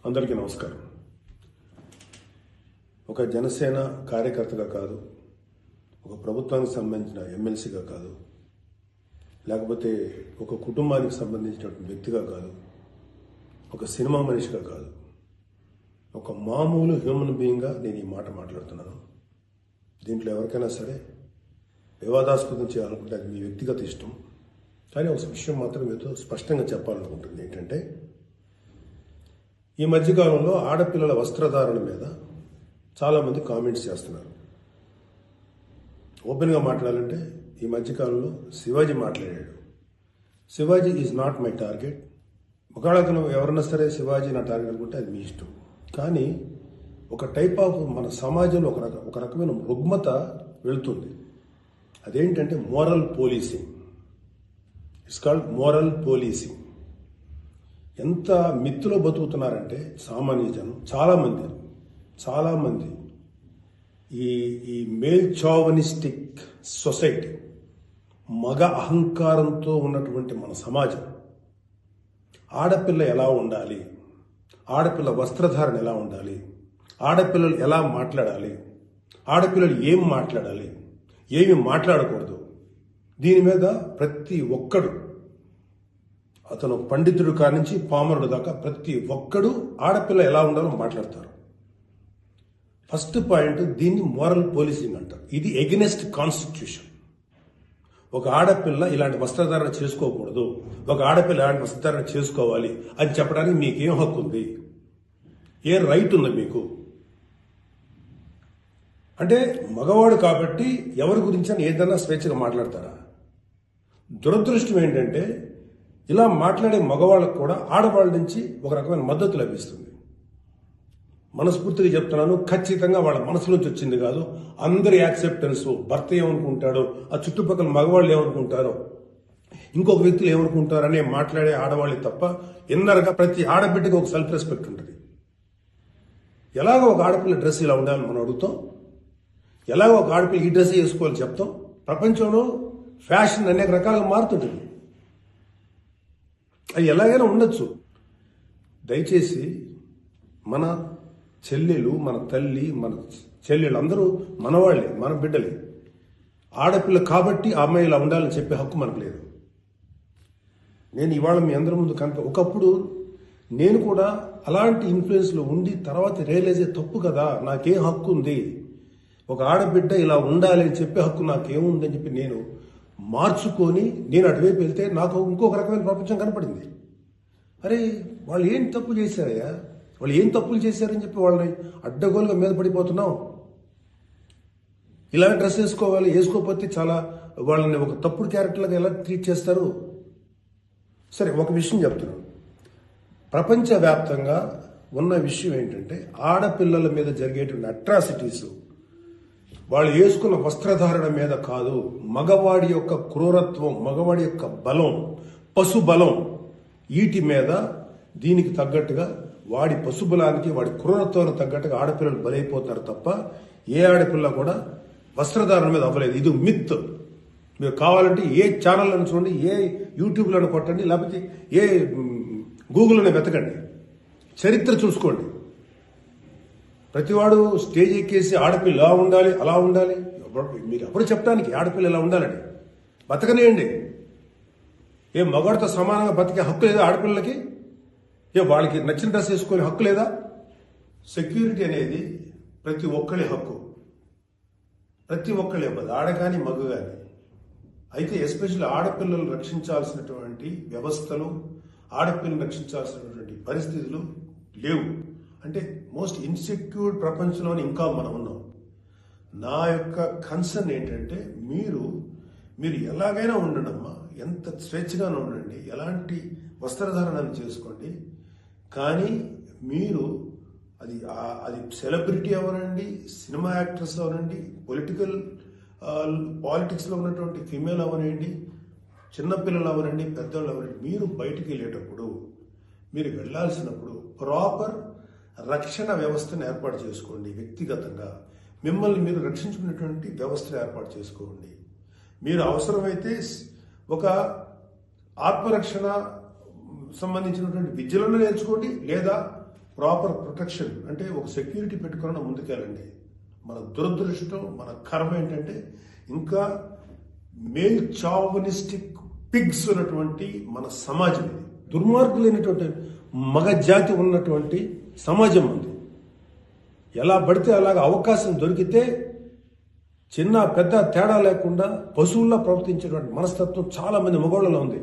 అందరికీ నమస్కారం. ఒక జనసేన కార్యకర్తగా కాదు, ఒక ప్రభుత్వానికి సంబంధించిన ఎమ్మెల్సీగా కాదు, లేకపోతే ఒక కుటుంబానికి సంబంధించినటువంటి వ్యక్తిగా కాదు, ఒక సినిమా మనిషిగా కాదు, ఒక మామూలు హ్యూమన్ బీయింగ్గా నేను ఈ మాట మాట్లాడుతున్నాను. దీంట్లో ఎవరికైనా సరే వివాదాస్పదం చేయాలనుకుంటే అది మీ వ్యక్తిగత ఇష్టం. కానీ ఒక విషయం మాత్రం మీతో స్పష్టంగా చెప్పాలనుకుంటుంది ఏంటంటే, ఈ మధ్యకాలంలో ఆడపిల్లల వస్త్రధారణ మీద చాలామంది కామెంట్స్ చేస్తున్నారు. ఓపెన్గా మాట్లాడాలంటే ఈ మధ్యకాలంలో శివాజీ మాట్లాడాడు. Shivaji is not my target. ఒకవేళ ఎవరన్నా సరే శివాజీ నా టార్గెట్ అనుకుంటే అది మీ ఇష్టం. కానీ ఒక టైప్ ఆఫ్ మన సమాజంలో ఒక రకమైన రుగ్మత వెళుతుంది. అదేంటంటే moral policing. It's called moral policing. ఎంత మిత్తులో బతుకుతున్నారంటే సామాన్య జనం చాలామంది ఈ మేల్ చావనిస్టిక్ సొసైటీ, మగ అహంకారంతో ఉన్నటువంటి మన సమాజం, ఆడపిల్ల ఎలా ఉండాలి, ఆడపిల్ల వస్త్రధారణ ఎలా ఉండాలి, ఆడపిల్లలు ఎలా మాట్లాడాలి, ఆడపిల్లలు ఏం మాట్లాడాలి, ఏమి మాట్లాడకూడదు, దీని మీద ప్రతి ఒక్కడు, అతను పండితుడు కానించి పామరుడు దాకా ప్రతి ఒక్కడు ఆడపిల్ల ఎలా ఉండాలో మాట్లాడతారు. ఫస్ట్ పాయింట్, దీన్ని మోరల్ పోలీసింగ్ అంటారు. ఇది ఎగెనెస్ట్ కాన్స్టిట్యూషన్. ఒక ఆడపిల్ల ఇలాంటి వస్త్రధారణ చేసుకోకూడదు, ఒక ఆడపిల్ల ఇలాంటి వస్త్రధారణ చేసుకోవాలి అని చెప్పడానికి మీకేం హక్కు ఉంది? ఏ రైట్ ఉంది మీకు? అంటే మగవాడు కాబట్టి ఎవరి గురించి ఏదైనా స్వేచ్ఛగా మాట్లాడతారా? దురదృష్టం ఏంటంటే ఇలా మాట్లాడే మగవాళ్ళకు కూడా ఆడవాళ్ళ నుంచి ఒక రకమైన మద్దతు లభిస్తుంది. మనస్ఫూర్తిగా చెప్తున్నాను, ఖచ్చితంగా వాళ్ళ మనసు నుంచి వచ్చింది కాదు. అందరి యాక్సెప్టెన్స్, భర్త ఏమనుకుంటాడో, ఆ చుట్టుపక్కల మగవాళ్ళు ఏమనుకుంటారో, ఇంకొక వ్యక్తులు ఏమనుకుంటారో అనే మాట్లాడే ఆడవాళ్ళకి తప్ప ఇన్నర్గా ప్రతి ఆడబిడ్డకి ఒక సెల్ఫ్ రెస్పెక్ట్ ఉంటుంది. ఎలాగో ఒక ఆడపిల్ల డ్రెస్ ఇలా ఉండాలని మనం అడుగుతాం, ఎలాగో ఒక ఆడపిల్ల ఈ డ్రెస్ వేసుకోవాలని చెప్తాం. ప్రపంచంలో ఫ్యాషన్ అనేక రకాలుగా మారుతుంటుంది. అది ఎలాగైనా ఉండొచ్చు. దయచేసి మన చెల్లెలు, మన తల్లి, మన చెల్లెలు అందరూ మనవాళ్లే, మన బిడ్డలే. ఆడపిల్ల కాబట్టి ఆ అమ్మాయి ఇలా ఉండాలని చెప్పే హక్కు మనకు లేదు. నేను ఇవాళ మీ అందరి ముందు ఒకప్పుడు నేను కూడా అలాంటి ఇన్ఫ్లుయెన్స్లో ఉండి తర్వాత రియలైజ్ తప్పు కదా, నాకేం హక్కు ఉంది, ఒక ఆడబిడ్డ ఇలా ఉండాలి అని చెప్పే హక్కు నాకేముందని చెప్పి నేను మార్చుకొని నేను అటువైపు వెళ్తే నాకు ఇంకొక రకమైన ప్రపంచం కనపడింది. అరే వాళ్ళు ఏం తప్పు చేశారయ్యా, వాళ్ళు ఏం తప్పులు చేశారని చెప్పి వాళ్ళని అడ్డగోలుగా మీద పడిపోతున్నాం. ఇలా డ్రెస్ వేసుకోకపోతే చాలా వాళ్ళని ఒక తప్పుడు క్యారెక్టర్లుగా ఎలా ట్రీట్ చేస్తారు? సరే, ఒక విషయం చెప్తున్నాను. ప్రపంచవ్యాప్తంగా ఉన్న విషయం ఏంటంటే, ఆడపిల్లల మీద జరిగేటువంటి అట్రాసిటీస్ వాళ్ళు వేసుకున్న వస్త్రధారణ మీద కాదు, మగవాడి యొక్క క్రూరత్వం, మగవాడి యొక్క బలం, పశు బలం, వీటి మీద దీనికి తగ్గట్టుగా వాడి పశుబలానికి, వాడి క్రూరత్వానికి తగ్గట్టుగా ఆడపిల్లలు బలైపోతున్నారు తప్ప ఏ ఆడపిల్ల కూడా వస్త్రధారణ మీద అవ్వలేదు. ఇది మిత్. మీరు కావాలంటే ఏ ఛానల్ అని చూడండి, ఏ యూట్యూబ్లను కొట్టండి, లేకపోతే ఏ గూగుల్లోనే వెతకండి, చరిత్ర చూసుకోండి. ప్రతివాడు స్టేజ్ ఎక్కేసి ఆడపిల్ల ఇలా ఉండాలి, అలా ఉండాలి, మీరు అప్పుడు చెప్పడానికి ఆడపిల్ల ఇలా ఉండాలని బతకనేయండి. ఏ మగవాడితో సమానంగా బతికే హక్కు లేదా ఆడపిల్లలకి? ఏ వాళ్ళకి నచ్చిన డ్రెస్ వేసుకునే హక్కు లేదా? సెక్యూరిటీ అనేది ప్రతి ఒక్కరి హక్కు, ప్రతి ఒక్కరి ఇవ్వదు, ఆడ కానీ మగ కానీ. అయితే ఎస్పెషల్లీ ఆడపిల్లలు రక్షించాల్సినటువంటి వ్యవస్థలు, ఆడపిల్లలు రక్షించాల్సినటువంటి పరిస్థితులు లేవు. అంటే మోస్ట్ ఇన్సెక్యూర్డ్ ప్రపంచంలోనే ఇంకా మనం ఉన్నాం. నా యొక్క కన్సర్న్ ఏంటంటే, మీరు ఎలాగైనా ఉండండి అమ్మా, ఎంత స్వేచ్ఛగానే ఉండండి, ఎలాంటి వస్త్రధారణను చేసుకోండి. కానీ మీరు అది సెలబ్రిటీ అవనండి, సినిమా యాక్టర్స్ అవనండి, పాలిటిక్స్లో ఉన్నటువంటి ఫిమేల్ అవనండి, చిన్నపిల్లలు అవనండి, పెద్దవాళ్ళు అవనండి, మీరు బయటికి వెళ్ళేటప్పుడు, మీరు వెళ్లాల్సినప్పుడు ప్రాపర్ రక్షణ వ్యవస్థను ఏర్పాటు చేసుకోండి. వ్యక్తిగతంగా మిమ్మల్ని మీరు రక్షించుకునేటువంటి వ్యవస్థను ఏర్పాటు చేసుకోండి. మీరు అవసరమైతే ఒక ఆత్మరక్షణ సంబంధించినటువంటి విద్యలను నేర్చుకోండి, లేదా ప్రాపర్ ప్రొటెక్షన్ అంటే ఒక సెక్యూరిటీ పెట్టుకుని ముందుకెళ్ళండి. మన దురదృష్టం, మన కర్మ ఏంటంటే ఇంకా మేల్ చావనిస్టిక్ పిగ్స్ ఉన్నటువంటి మన సమాజం ఇది. దుర్మార్గులైనటువంటి మగ జాతి ఉన్నటువంటి సమాజం ఉంది. ఎలా పడితే అలాగ అవకాశం దొరికితే చిన్న పెద్ద తేడా లేకుండా పశువుల్లా ప్రవర్తించేటువంటి మనస్తత్వం చాలా మంది మగవాళ్ళలో ఉంది.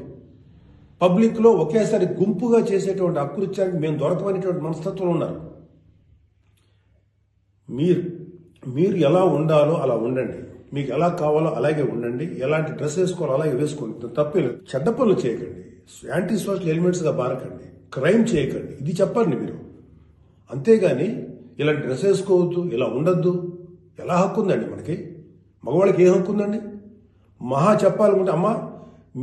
పబ్లిక్లో ఒకేసారి గుంపుగా చేసేటువంటి అకృత్యానికి మేము దొరకమనేటువంటి మనస్తత్వం ఉన్నారు. మీరు ఎలా ఉండాలో అలా ఉండండి, మీకు ఎలా కావాలో అలాగే ఉండండి, ఎలాంటి డ్రెస్ వేసుకోవాలో అలాగే వేసుకోండి, తప్పలేదు. చెడ్డ పనులు చేయకండి, యాంటీ సోషల్ ఎలిమెంట్స్గా బారకండి, క్రైమ్ చేయకండి, ఇది చెప్పండి మీరు. అంతేగాని ఇలాంటి డ్రెస్ వేసుకోవద్దు, ఇలా ఉండొద్దు, ఎలా హక్కు ఉందండి మనకి? మగవాళ్ళకి ఏ హక్కు ఉందండి? మహా చెప్పాలనుకుంటే అమ్మ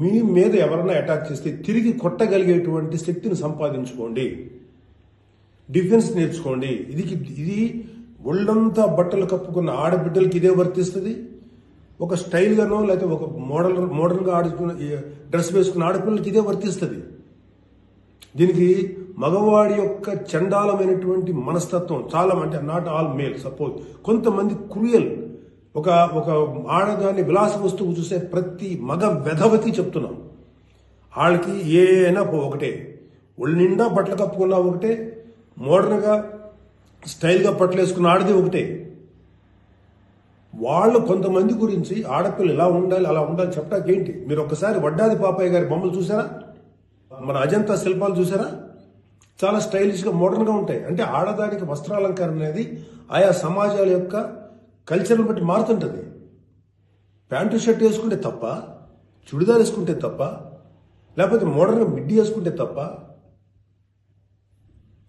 మీ మీద ఎవరైనా అటాక్ చేస్తే తిరిగి కొట్టగలిగేటువంటి శక్తిని సంపాదించుకోండి, డిఫెన్స్ నేర్చుకోండి. ఇది ఒళ్ళంతా బట్టలు కప్పుకున్న ఆడబిడ్డలకి ఇదే వర్తిస్తుంది. ఒక స్టైల్గానో లేకపోతే ఒక మోడర్న్గా ఆడుకున్న డ్రెస్ వేసుకున్న ఆడపిల్లలకి ఇదే వర్తిస్తుంది. దీనికి మగవాడి యొక్క చండాలమైనటువంటి మనస్తత్వం చాలా, అంటే నాట్ ఆల్ మేల్, సపోజ్ కొంతమంది క్రూయల్, ఒక ఆడదాన్ని విలాస వస్తువు చూసే ప్రతి మగ వెధవతి చెప్తున్నాం, వాళ్ళకి ఏనా ఒకటే, ఒళ్ళు నిండా బట్టలు కప్పుకున్నా ఒకటే, మోడర్న్గా స్టైల్గా బట్టలు వేసుకున్న ఆడది ఒకటే. వాళ్ళు కొంతమంది గురించి ఆడపిల్ల ఇలా ఉండాలి అలా ఉండాలి చెప్పడానికి ఏంటి? మీరు ఒక్కసారి వడ్డాది పాపయ్య గారి బొమ్మలు చూసారా? మన అజంతా శిల్పాలు చూసారా? చాలా స్టైలిష్గా మోడర్న్గా ఉంటాయి. అంటే ఆడదానికి వస్త్రాలంకరణ అనేది ఆయా సమాజాల యొక్క కల్చర్ని బట్టి మారుతుంటుంది. ప్యాంటు షర్ట్ వేసుకుంటే తప్ప, చుడిదార్ వేసుకుంటే తప్ప, లేకపోతే మోడర్న్గా మిడ్డీ వేసుకుంటే తప్ప,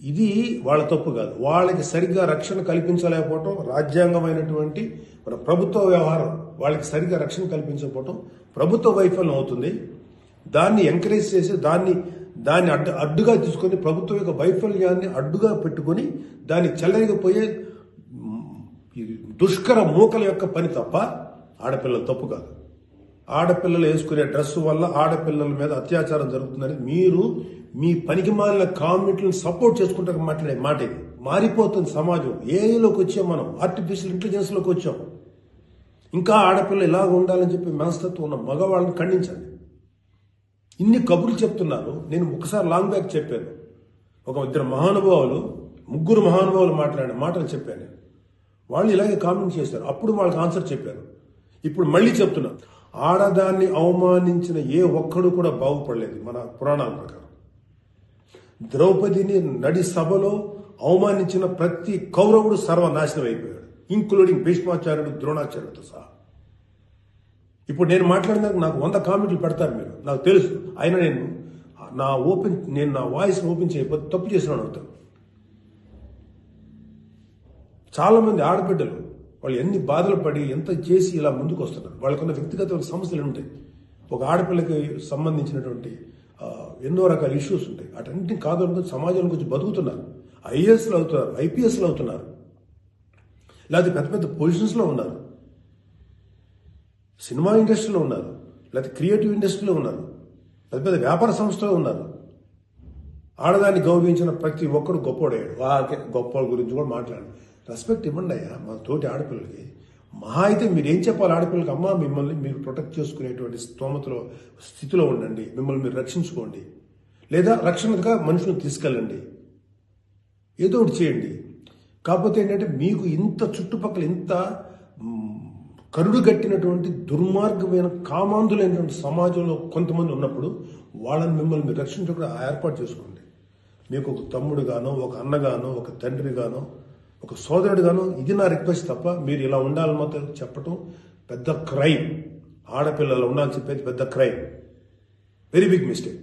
ఇది వాళ్ళ తప్పు కాదు. వాళ్ళకి సరిగ్గా రక్షణ కల్పించలేకపోవటం, రాజ్యాంగమైనటువంటి మన ప్రభుత్వ వ్యవహారం వాళ్ళకి సరిగ్గా రక్షణ కల్పించకపోవటం ప్రభుత్వ వైఫల్యం అవుతుంది. దాన్ని ఎంకరేజ్ చేసి దాన్ని అడ్డుగా తీసుకొని ప్రభుత్వం యొక్క వైఫల్యాన్ని అడ్డుగా పెట్టుకొని దాన్ని చెల్లరిగిపోయే దుష్కర మూకల యొక్క పని తప్ప ఆడపిల్లల తప్పు కాదు. ఆడపిల్లలు వేసుకునే డ్రెస్సు వల్ల ఆడపిల్లల మీద అత్యాచారం జరుగుతుందని మీరు మీ పనికి మాలిన కామెంట్లను సపోర్ట్ చేసుకుంటూ మాట్లాడే మాట ఇది. మారిపోతుంది సమాజం. ఏఐలోకి వచ్చాం మనం, ఆర్టిఫిషియల్ ఇంటెలిజెన్స్లోకి వచ్చాం. ఇంకా ఆడపిల్ల ఇలాగ ఉండాలని చెప్పి మనస్తత్వం ఉన్న మగవాళ్ళని ఖండించండి. ఇన్ని కబుర్లు చెప్తున్నారు. నేను ఒకసారి లాంగ్ బ్యాక్ చెప్పాను, ముగ్గురు మహానుభావులు మాట్లాడిన మాటలు చెప్పాను. వాళ్ళు ఇలాగే కామెంట్ చేశారు. అప్పుడు వాళ్ళకి ఆన్సర్ చెప్పాను. ఇప్పుడు మళ్ళీ చెప్తున్నా, ఆడదాన్ని అవమానించిన ఏ ఒక్కడు కూడా బాగుపడలేదు. మన పురాణాల ప్రకారం ద్రౌపదిని నడి సభలో అవమానించిన ప్రతి కౌరవుడు సర్వనాశనం అయిపోయాడు, ఇంక్లూడింగ్ భీష్మాచార్యుడు, ద్రోణాచార్యుడితో సహా. ఇప్పుడు నేను మాట్లాడినాక నాకు 100 కామెంట్లు పెడతారు మీరు, నాకు తెలుసు. అయినా నేను నా వాయిస్ ఓపెన్ చేయకపోతే తప్పు చేసినాను అవుతాను. చాలా మంది ఆడబిడ్డలు వాళ్ళు ఎన్ని బాధలు పడి ఎంత చేసి ఇలా ముందుకు వస్తున్నారు. వాళ్ళకున్న వ్యక్తిగత సమస్యలు ఉంటాయి. ఒక ఆడపిల్లకి సంబంధించినటువంటి ఎన్నో రకాల ఇష్యూస్ ఉంటాయి. అటన్నింటినీ కాదనుకుని సమాజం గురించి బతుకుతున్నారు. ఐఏఎస్లు అవుతున్నారు, ఐపీఎస్లు అవుతున్నారు, లేకపోతే పెద్ద పెద్ద పొజిషన్స్లో ఉన్నారు, సినిమా ఇండస్ట్రీలో ఉన్నారు, లేకపోతే క్రియేటివ్ ఇండస్ట్రీలో ఉన్నారు, పెద్ద పెద్ద వ్యాపార సంస్థలో ఉన్నారు. ఆడదాన్ని గౌరవించిన ప్రతి ఒక్కరు గొప్పోడయ్యాడు. గొప్ప గురించి కూడా మాట్లాడు. రెస్పెక్ట్ ఇవ్వండి అయ్యా మా తోటి ఆడపిల్లలకి. మహా అయితే మీరేం చెప్పాలి ఆడపిల్లలకి? అమ్మ మిమ్మల్ని మీరు ప్రొటెక్ట్ చేసుకునేటువంటి స్థితిలో ఉండండి, మిమ్మల్ని మీరు రక్షించుకోండి, లేదా రక్షణగా మనుషులను తీసుకెళ్ళండి, ఏదో ఒకటి చేయండి. కాకపోతే ఏంటంటే మీకు ఇంత చుట్టుపక్కల ఇంత కరుడు గట్టినటువంటి దుర్మార్గమైన కామాంధులైనటువంటి సమాజంలో కొంతమంది ఉన్నప్పుడు వాళ్ళని మిమ్మల్ని మీరు రక్షించకుండా ఏర్పాటు చేసుకోండి. మీకు ఒక తమ్ముడుగానో, ఒక అన్నగానో, ఒక తండ్రిగానో, ఒక సోదరుడుగానో ఇది నా రిక్వెస్ట్ తప్ప మీరు ఇలా ఉండాలని మాత్రం చెప్పటం పెద్ద క్రైమ్. ఆడపిల్లలు ఉండాలని చెప్పేది పెద్ద క్రైమ్, వెరీ బిగ్ మిస్టేక్.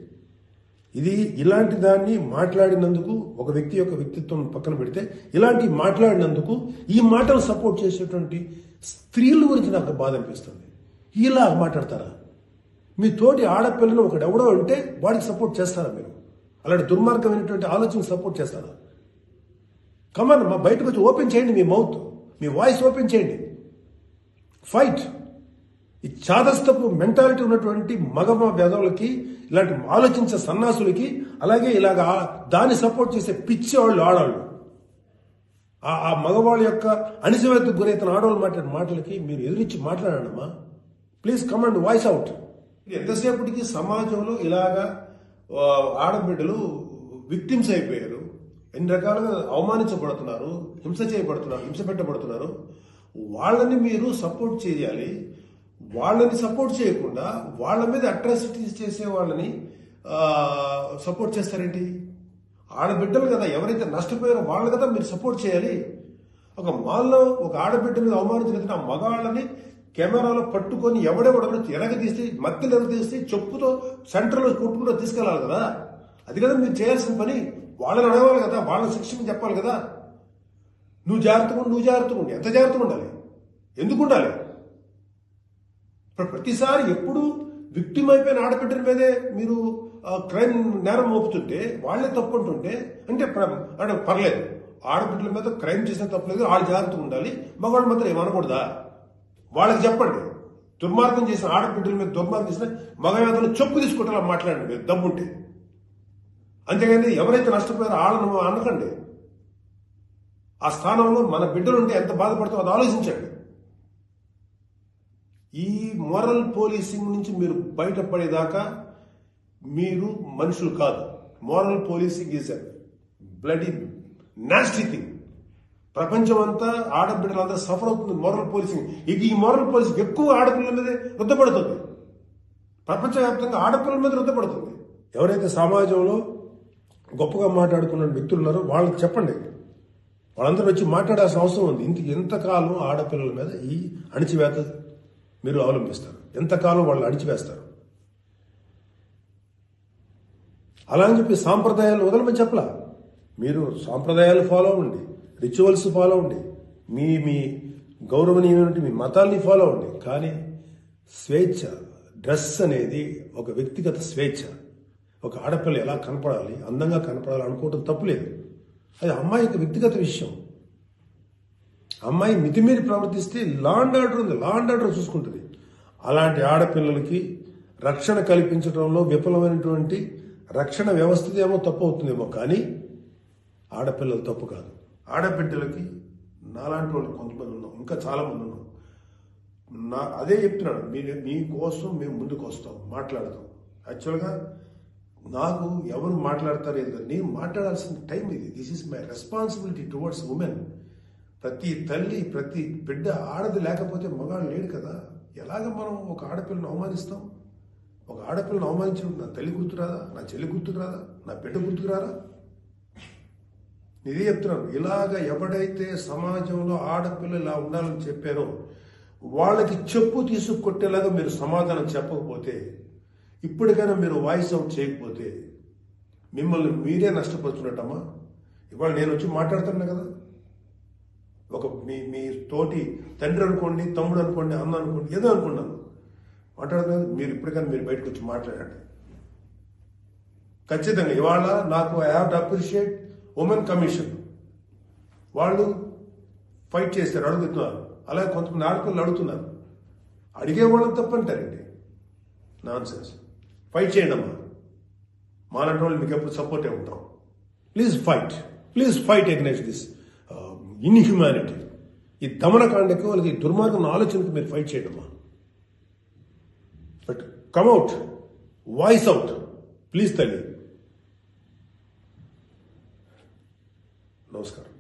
ఇది ఇలాంటి దాన్ని మాట్లాడినందుకు ఒక వ్యక్తి యొక్క వ్యక్తిత్వం పక్కన పెడితే ఇలాంటి మాట్లాడినందుకు ఈ మాటలు సపోర్ట్ చేసేటువంటి స్త్రీల గురించి నాకు బాధ అనిపిస్తుంది. ఇలా మాట్లాడతారా? మీ తోటి ఆడపిల్లను ఒకడెవడో అంటే వాడికి సపోర్ట్ చేస్తారా మీరు? అలాంటి దుర్మార్గమైనటువంటి ఆలోచన సపోర్ట్ చేస్తారా? కమాన్, మా బయటకు వచ్చి ఓపెన్ చేయండి, మీ మౌత్, మీ వాయిస్ ఓపెన్ చేయండి, ఫైట్. ఈ చాదస్తపు మెంటాలిటీ ఉన్నటువంటి మగ వేదవులకి ఇలాంటి ఆలోచించే సన్నాసులకి, అలాగే ఇలాగ దాన్ని సపోర్ట్ చేసే పిచ్చి వాళ్ళు ఆడవాళ్ళు, ఆ మగవాళ్ళ యొక్క అణిచివేతకు గురైతున్న ఆడవాళ్ళు మాట్లాడే మాటలకి మీరు ఎదురించి మాట్లాడమ్మా. Please come and voice out. ఎంతసేపటికి సమాజంలో ఇలాగా ఆడబిడ్డలు విక్టిమ్స్ అయిపోయారు, ఎన్ని రకాలుగా అవమానించబడుతున్నారు, హింస చేయబడుతున్నారు, హింస పెట్టబడుతున్నారు. వాళ్ళని మీరు సపోర్ట్ చేయాలి. వాళ్ళని సపోర్ట్ చేయకుండా వాళ్ళ మీద అట్రాసిటీస్ చేసే వాళ్ళని సపోర్ట్ చేస్తారేంటి? ఆడబిడ్డలు కదా, ఎవరైతే నష్టపోయారో వాళ్ళు కదా మీరు సపోర్ట్ చేయాలి. ఒక మాల్లో ఒక ఆడబిడ్డ మీద అవమానించిన ఆ మగాళ్ళని కెమెరాలో పట్టుకొని ఎవడెవడో ఎరగదీసి, మధ్యలో ఎరగదీసి చెప్పుతో సెంటర్లో కొట్టుకుంటూ తీసుకెళ్లాలి కదా. అది కదా మీరు చేయాల్సిన పని. వాళ్ళని అడగాలి కదా, వాళ్ళని శిక్షణ చెప్పాలి కదా. నువ్వు జాగ్రత్తగా ఉండు. ఎంత జాగ్రత్తగా ఉండాలి? ఎందుకు ఉండాలి? ప్రతిసారి ఎప్పుడు విక్టిమ్ అయిపోయిన ఆడబిడ్డల మీదే మీరు క్రైమ్ నేరం మోపుతుంటే, వాళ్లే తప్పు అంటుంటే అంటే పర్లేదు, ఆడబిడ్డల మీద క్రైమ్ చేసిన తప్పలేదు, వాళ్ళు జాగ్రత్తగా ఉండాలి, మగవాళ్ళు మాత్రం ఏమనకూడదా? వాళ్ళకి చెప్పండి. దుర్మార్గం చేసిన ఆడబిడ్డల మీద దుర్మార్గం చేసిన మగవేదలు చెప్పు తీసుకుంటా మాట్లాడండి మీరు దమ్ముంటే. అంతేగాని ఎవరైతే నష్టపోయారో వాళ్ళను అనకండి. ఆ స్థానంలో మన బిడ్డలుంటే ఎంత బాధపడతామో అది ఆలోచించండి. ఈ మోరల్ పోలీసింగ్ నుంచి మీరు బయటపడేదాకా మీరు మనుషులు కాదు. Moral policing is a bloody nasty thing. ప్రపంచం అంతా ఆడబిడ్డలంతా సఫర్ అవుతుంది మోరల్ పోలీసింగ్. ఈ మోరల్ పోలీసింగ్ ఎక్కువ ఆడపిల్లల మీదే రుద్దపడుతుంది. ప్రపంచవ్యాప్తంగా ఆడపిల్లల మీద రుద్దపడుతుంది. ఎవరైతే సమాజంలో గొప్పగా మాట్లాడుకున్న వ్యక్తులు ఉన్నారో వాళ్ళకి చెప్పండి. వాళ్ళందరూ వచ్చి మాట్లాడాల్సిన అవసరం ఉంది. ఎంతకాలం ఆడపిల్లల మీద ఈ అణిచివేత మీరు అవలంబిస్తారు? ఎంతకాలం వాళ్ళు అణిచివేస్తారు? అలా అని చెప్పి సాంప్రదాయాలు వదలమని చెప్పలా. మీరు సాంప్రదాయాలు ఫాలో అవ్వండి, రిచువల్స్ ఫాలో అవ్వండి, మీ గౌరవనీయమైన మీ మతాల్ని ఫాలో అవ్వండి. కానీ స్వేచ్ఛ, డ్రెస్ అనేది ఒక వ్యక్తిగత స్వేచ్ఛ. ఒక ఆడపిల్ల ఎలా కనపడాలి, అందంగా కనపడాలి అనుకోవటం తప్పులేదు. అది అమ్మాయి యొక్క వ్యక్తిగత విషయం. అమ్మాయి మితిమీరి ప్రవర్తిస్తే లా అండ్ ఆర్డర్ ఉంది, లా అండ్ ఆర్డర్ చూసుకుంటుంది. అలాంటి ఆడపిల్లలకి రక్షణ కల్పించడంలో విఫలమైనటువంటి రక్షణ వ్యవస్థ ఏమో తప్పు అవుతుందేమో, కానీ ఆడపిల్లలు తప్పు కాదు. ఆడబిడ్డలకి నాలాంటి వాళ్ళు కొంతమంది ఉన్నాం, ఇంకా చాలా మంది ఉన్నాం. అదే చెప్తున్నాను, మీకోసం మేము ముందుకు వస్తాం, మాట్లాడతాం. యాక్చువల్గా నాకు ఎవరు మాట్లాడతారు ఏదో, నేను మాట్లాడాల్సిన టైం ఇది. This is my responsibility towards women. ప్రతి తల్లి, ప్రతి బిడ్డ ఆడది లేకపోతే మగాడు లేడు కదా. ఎలాగ మనం ఒక ఆడపిల్లను అవమానిస్తాం? ఒక ఆడపిల్లను అవమానించినప్పుడు నా తల్లి గుర్తురాదా, నా చెల్లి గుర్తురాదా, నా బిడ్డ గుర్తుకురారా? ఇదే చెప్తున్నాను. ఇలాగ ఎవడైతే సమాజంలో ఆడపిల్లలు ఇలా ఉండాలని చెప్పారో వాళ్ళకి చెప్పు తీసుకొట్టేలాగా మీరు సమాధానం చెప్పకపోతే, ఇప్పటికైనా మీరు వాయిస్ అవుట్ చేయకపోతే మిమ్మల్ని మీరే నష్టపరుచున్నట్టమ్మా. ఇవాళ నేను వచ్చి మాట్లాడుతున్నా కదా, ఒక మీ తోటి తండ్రి అనుకోండి, తమ్ముడు అనుకోండి, అన్న అనుకోండి, ఏదో అనుకున్నాను మాట్లాడుతున్నాను. మీరు ఇప్పటికైనా మీరు బయటకు వచ్చి మాట్లాడండి. ఖచ్చితంగా ఇవాళ నాకు I have to appreciate women commission. వాళ్ళు ఫైట్ చేస్తారు, అడుగుతున్నారు. అలాగే కొంతమంది ఆడపిల్లలు అడుగుతున్నారు. అడిగే వాళ్ళని తప్పంటారండి. Non sense. ఫైట్ చేయండి అమ్మా. మాలాంటి వాళ్ళు మీకు ఎప్పుడు సపోర్టే ఉంటాం. Please fight against this inhumanity. ఈ దమనకాండకు వాళ్ళకి దుర్మార్గం ఆలోచనకు మీరు ఫైట్ చేయండి అమ్మా. But come out, voice out please తల్లి. నమస్కారం.